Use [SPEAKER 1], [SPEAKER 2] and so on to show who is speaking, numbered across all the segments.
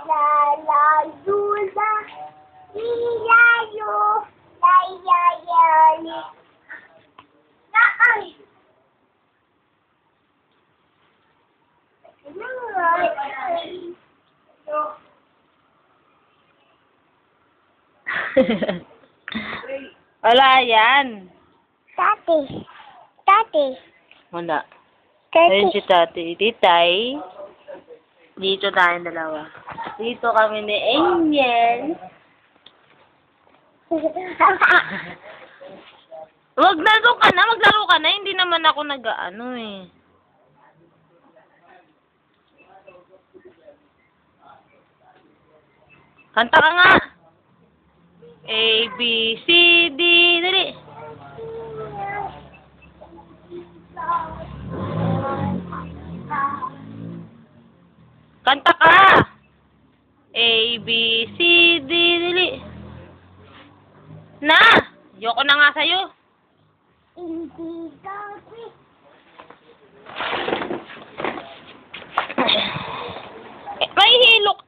[SPEAKER 1] Lalayula, ilayo, layayali. Naay!
[SPEAKER 2] Wala yan.
[SPEAKER 1] Tati. Tati.
[SPEAKER 2] Wala.
[SPEAKER 1] Tati.
[SPEAKER 2] Ayun si Tati. Titay. Dito tayong dalawa. Dito kami ni Angel. Maglaro ka na. Maglaro ka na. Hindi naman ako nag-ano eh. Kanta ka nga. A, B, C, D. Dali. Kanta ka. A, B, C, D. Dali. Na. Yoko na nga sa'yo.
[SPEAKER 1] Hindi kasi.
[SPEAKER 2] May hilok.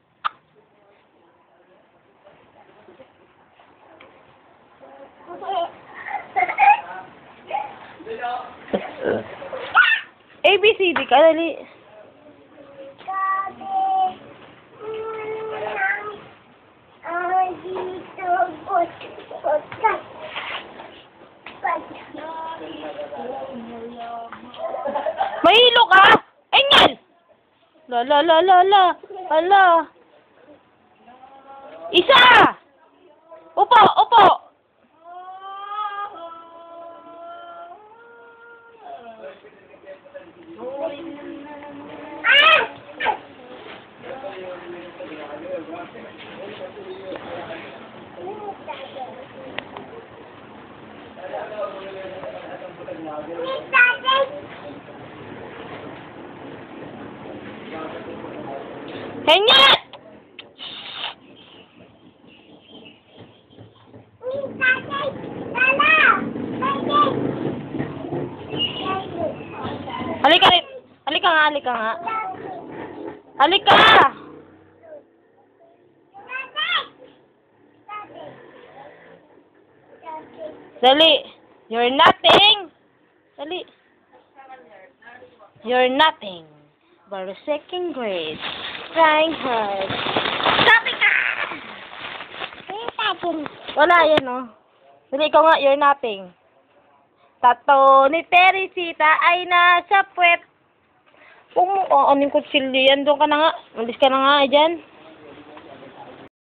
[SPEAKER 2] A, B, C, D ka. Dali. Mahilo ka! Engel! La la la la la. Hala. Isa! Upo, upo! Engel! Halika rin. Halika nga, halika nga. Halika! Dali. You're nothing. Dali. You're nothing. But a second grade. Trying hard. Sabi ka! Wala yan, oh. Dali, ikaw nga, you're nothing. Tato ni Teresita ay nasa puwet. Kung mo, aning kutsilyo yan, doon ka na nga. Malis ka na nga, dyan.